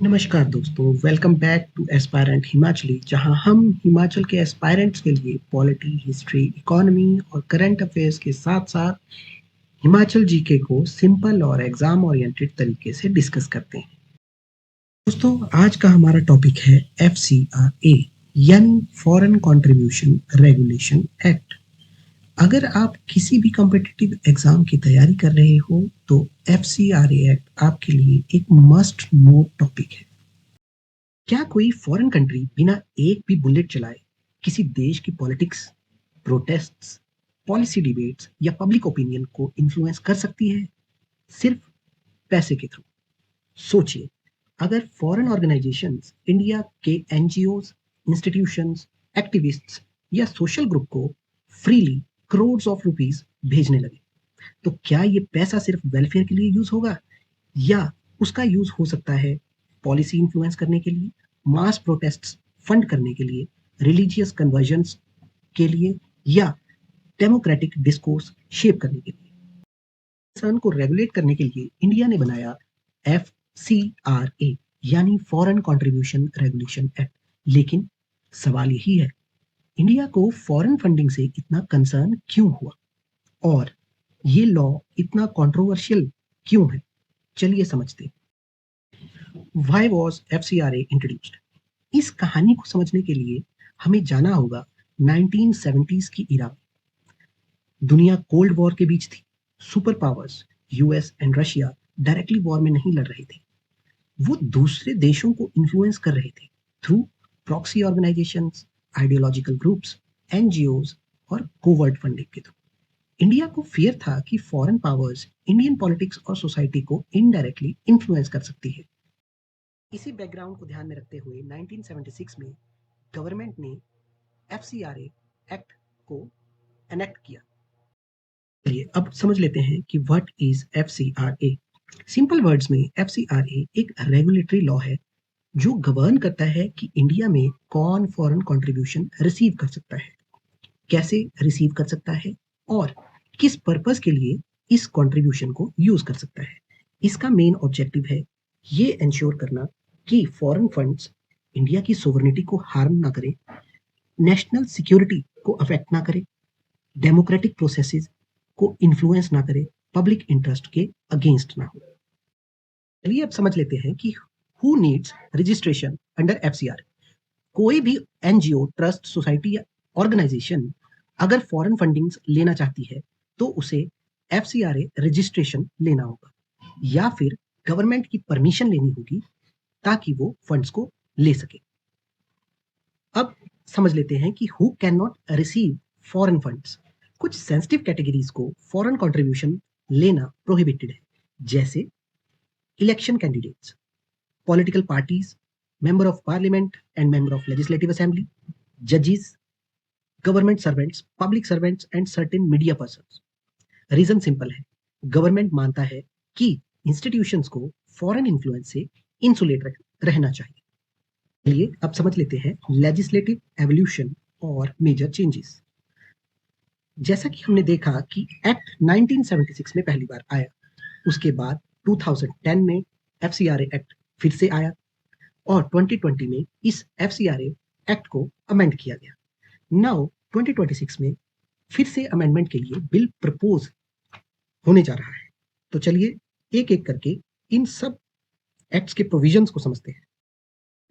नमस्कार दोस्तों, welcome back to aspirant Himachali, जहां हम हिमाचल के एस्पायरेंट्स के लिए पॉलिटी, हिस्ट्री, इकोनॉमी और करंट अफेयर्स के साथ-साथ हिमाचल जीके को सिंपल और एग्जाम ओरिएंटेड तरीके से डिस्कस करते हैं। दोस्तों, आज का हमारा टॉपिक है एफसीआरए यानी फॉरेन कंट्रीब्यूशन रेगुलेशन एक्ट। अगर आप किसी भी कॉम्पिटिटिव एग्जाम की तैयारी कर रहे हो तो एफसीआरए एक्ट आपके लिए एक मस्ट नो टॉपिक है। क्या कोई फॉरेन कंट्री बिना एक भी बुलेट चलाए किसी देश की पॉलिटिक्स, प्रोटेस्ट्स, पॉलिसी डिबेट्स या पब्लिक ओपिनियन को इन्फ्लुएंस कर सकती है सिर्फ पैसे के थ्रू? सोचिए, अगर फॉरेन ऑर्गेनाइजेशंस इंडिया के एनजीओज, इंस्टीट्यूशंस, एक्टिविस्ट्स या सोशल ग्रुप को फ्रीली करोड्स ऑफ रुपीस भेजने लगे, तो क्या ये पैसा सिर्फ वेलफेयर के लिए यूज होगा या उसका यूज हो सकता है पॉलिसी इन्फ्लुएंस करने के लिए, मास प्रोटेस्ट्स फंड करने के लिए, रिलीजियस कन्वर्जन्स के लिए या डेमोक्रेटिक डिस्कोर्स शेप करने के लिए? संघ को रेगुलेट करने के लिए इंडिया ने बनाया एफसीआरए यानी फॉरेन कंट्रीब्यूशन रेगुलेशन एक्ट। लेकिन सवाल यही है, इंडिया को फॉरेन फंडिंग से इतना कंसर्न क्यों हुआ और ये लॉ इतना कंट्रोवर्शियल क्यों है? चलिए समझते हैं। Why was FCRA introduced? इस कहानी को समझने के लिए हमें जाना होगा 1970s की इरा में। दुनिया कोल्ड वॉर के बीच थी। Super powers US and Russia directly war में नहीं लड़ रहे थे, वो दूसरे देशों को इन्फ्लुएंस कर रहे थे through proxy organisations, ideological groups, NGOs और कोवर्ट फंडिंग के थ्रू। इंडिया को फियर था कि फॉरेन पावर्स इंडियन पॉलिटिक्स और सोसाइटी को इनडायरेक्टली इन्फ्लुएंस कर सकती है। इसी बैकग्राउंड को ध्यान में रखते हुए 1976 में गवर्नमेंट ने एफसीआरए एक्ट को एनेक्ट किया। चलिए अब समझ लेते हैं कि what is FCRA. Simple words में एफसीआरए एक रेगुलेटरी लॉ है जो गवर्न करता है कि इंडिया में कौन फॉरेन कंट्रीब्यूशन रिसीव कर सकता है, कैसे रिसीव कर सकता है और किस पर्पस के लिए इस कंट्रीब्यूशन को यूज कर सकता है। इसका मेन ऑब्जेक्टिव है ये इंश्योर करना कि फॉरेन फंड्स इंडिया की सोवरेनिटी को हार्म ना करे, नेशनल सिक्योरिटी को अफेक्ट ना करे, डेमोक्रेटिक प्रोसेसेस को इन्फ्लुएंस ना करे, पब्लिक इंटरेस्ट के अगेंस्ट ना हो। चलिए अब समझ लेते हैं कि who needs registration under FCR. कोई भी एनजीओ, ट्रस्ट, सोसाइटी या ऑर्गेनाइजेशन अगर फॉरेन फंडिंग्स लेना चाहती है तो उसे एफसीआरए रजिस्ट्रेशन लेना होगा या फिर गवर्नमेंट की परमिशन लेनी होगी ताकि वो फंड्स को ले सके। अब समझ लेते हैं कि who can not receive foreign funds. कुछ सेंसिटिव कैटेगरीज को फॉरेन कंट्रीब्यूशन लेना प्रोहिबिटेड है, जैसे election candidates, political parties, member of parliament and member of legislative assembly, जजेस, government servants, public servants and certain media persons. Reason simple है, government मानता है कि इंस्टीट्यूशंस को फॉरेन इन्फ्लुएंस से इंसुलेट रहना चाहिए। चलिए अब समझ लेते हैं लेजिस्लेटिव एवोल्यूशन और मेजर चेंजेस। जैसा कि हमने देखा कि एक्ट 1976 में पहली बार आया, उसके बाद 2010 में एफसीआरए एक्ट फिर से आया और 2020 में इस एफसीआरए एक्ट को अमेंड किया गया। नाउ 2026 में फिर से अमेंडमेंट के लिए बिल प्रपोज होने जा रहा है। तो चलिए एक एक करके इन सब एक्ट्स के प्रोविजंस को समझते हैं।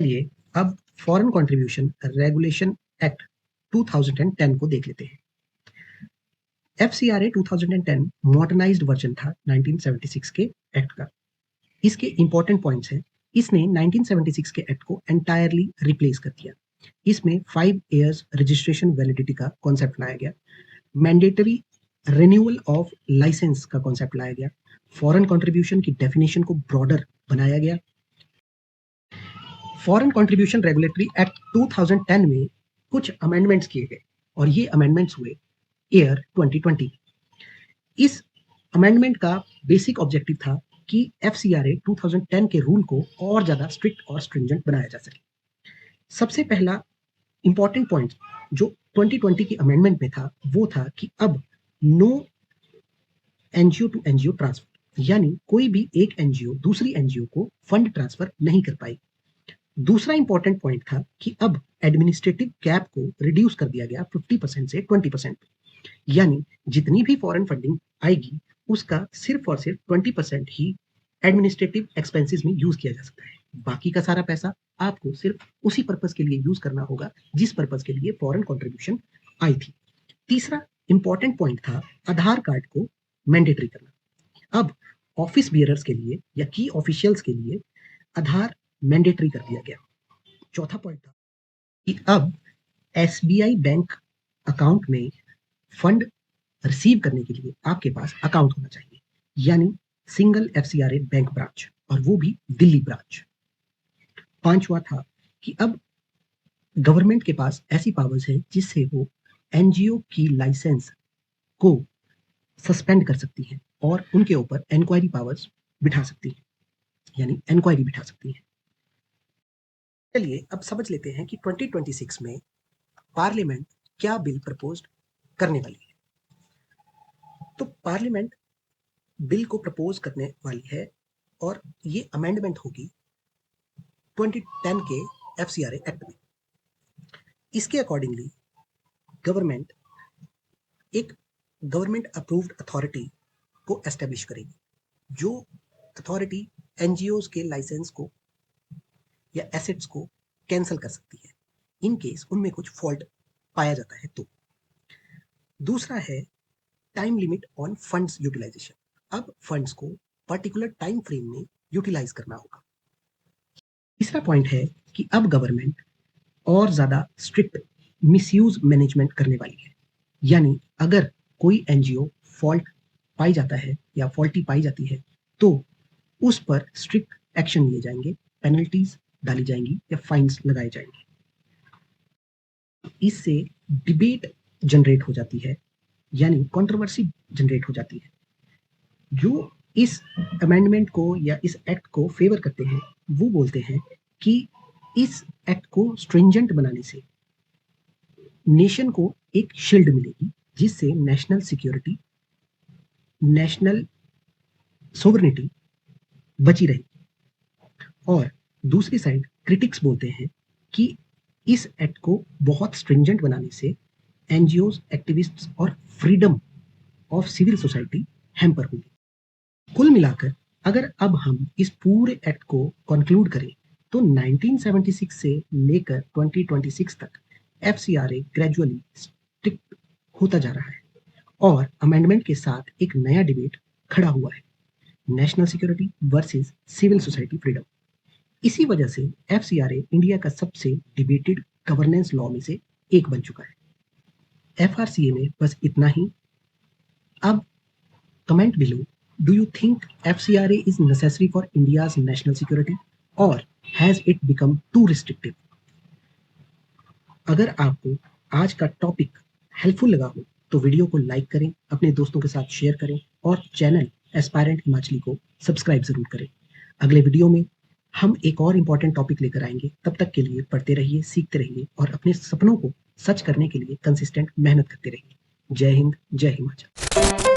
चलिए अब फॉरेन कंट्रीब्यूशन रेगुलेशन एक्ट 2010 को देख लेते हैं। एफसीआरए 2010 मॉडर्नाइज्ड वर्जन था 1976 के एक्ट का। इसके इंपॉर्टेंट पॉइंट्स हैं, इसने 1976 के एक्ट को एंटायरली रिप्लेस कर दिया। इसमें 5 इयर्स रजिस्ट्रेशन वैलिडिटी का कॉन्सेप्ट लाया गया, मैंडेटरी रिन्यूअल ऑफ लाइसेंस का कॉन्सेप्ट लाया गया, फॉरेन कंट्रीब्यूशन की डेफिनेशन को ब्रॉडर बनाया गया। फॉरेन कंट्रीब्यूशन रेगुलेटरी एक्ट 2010 में कुछ अमेंडमेंट्स किए गए और ये अमेंडमेंट्स हुए ईयर 2020। इस अमेंडमेंट का बेसिक ऑब्जेक्टिव था कि एफसीआरए 2010 के रूल को और ज्यादा स्ट्रिक्ट और स्ट्रिंजेंट बनाया जा सके। सबसे पहला इंपॉर्टेंट पॉइंट जो 2020 की अमेंडमेंट में था वो था कि अब no NGO to NGO transfer, यानी कोई भी एक एनजीओ दूसरी एनजीओ को फंड ट्रांसफर नहीं कर पाएगी। दूसरा इंपॉर्टेंट पॉइंट था कि अब एडमिनिस्ट्रेटिव गैप को रिड्यूस कर दिया गया 50% से 20%। यानी जितनी भी फॉरेन फंडिंग आएगी उसका सिर्फ और सिर्फ 20% ही एडमिनिस्ट्रेटिव एक्सपेंसेस में यूज किया जा सकता है। बाकी का सारा पैसा आपको सिर्फ उसी पर्पज के लिए यूज करना होगा जिस पर्पज के लिए फॉरेन कंट्रीब्यूशन आई थी। तीसरा इंपॉर्टेंट पॉइंट था आधार कार्ड को मैंडेटरी करना। अब ऑफिस बियरर्स के लिए या की ऑफिशियल्स के लिए आधार मैंडेटरी कर दिया गया। चौथा पॉइंट था कि अब एसबीआई बैंक अकाउंट में फंड रिसीव करने के लिए आपके पास अकाउंट होना चाहिए, यानी सिंगल एफसीआरए बैंक ब्रांच, और वो भी दिल्ली ब्रांच। पांचवा था कि अब गवर्नमेंट के पास ऐसी पावर्स है जिससे वो एनजीओ की लाइसेंस को सस्पेंड कर सकती है और उनके ऊपर इंक्वायरी पावर्स बिठा सकती है, यानी इंक्वायरी बिठा सकती है। चलिए अब समझ लेते हैं कि 2026 में पार्लियामेंट क्या बिल प्रपोज करने वाली है। तो पार्लियामेंट बिल को प्रपोज करने वाली है और ये अमेंडमेंट होगी 2010 के एफसीआरए एक्ट में। इसके अकॉर्डिंगली गवर्नमेंट एक गवर्नमेंट अप्रूव्ड अथॉरिटी को एस्टेब्लिश करेगी, जो अथॉरिटी एनजीओज के लाइसेंस को या एसेट्स को कैंसिल कर सकती है इन केस उनमें कुछ फॉल्ट पाया जाता है तो। दूसरा है time limit on funds utilisation. अब फंड्स को पर्टिकुलर टाइम फ्रेम में यूटिलाइज करना होगा। तीसरा पॉइंट है कि अब गवर्नमेंट और ज्यादा स्ट्रिक्ट मिसयूज मैनेजमेंट करने वाली है, यानी अगर कोई एनजीओ फॉल्ट पाई जाता है या फॉल्टी पाई जाती है तो उस पर स्ट्रिक्ट एक्शन लिए जाएंगे, पेनल्टीज डाली जाएंगी या फाइन्स लगाए जाएंगे। इससे डिबेट जनरेट हो जाती है, यानी कंट्रोवर्सी जनरेट हो जाती है। जो इस अमेंडमेंट को या इस एक्ट को फेवर करते हैं वो बोलते हैं कि इस एक्ट को स्ट्रिंजेंट बनाने से नेशन को एक शील्ड मिलेगी जिससे नेशनल सिक्योरिटी, नेशनल सोवरेनिटी बची रहेगी। और दूसरी साइड क्रिटिक्स बोलते हैं कि इस एक्ट को बहुत स्ट्रिंजेंट बनाने से एनजीओज, एक्टिविस्ट्स और freedom of civil society hamper होगी। कुल मिलाकर अगर अब हम इस पूरे एक्ट को कंक्लूड करें तो 1976 से लेकर 2026 तक एफसीआरए ग्रेजुअली स्ट्रिक्ट होता जा रहा है और अमेंडमेंट के साथ एक नया डिबेट खड़ा हुआ है, national security versus civil society freedom. इसी वजह से एफसीआरए इंडिया का सबसे डिबेटेड गवर्नेंस लॉ में से एक बन चुका है। एफआरसीए में बस इतना ही। अब comment below, do you think FCRA is necessary for India's national security or has it become too restrictive? अगर आपको आज का टॉपिक हेल्पफुल लगा हो तो वीडियो को लाइक करें, अपने दोस्तों के साथ शेयर करें और चैनल एस्पायरेंट हिमाचली को सब्सक्राइब जरूर करें। अगले वीडियो में हम एक और इम्पॉर्टेंट टॉपिक लेकर आएंगे। तब तक के लिए पढ़ते रहिए, सीखते रहिए और अपने सपनों को सच करने के लिए कंसिस्टेंट मेहनत करते रहिए। जय हिंद, जय हिमाचल।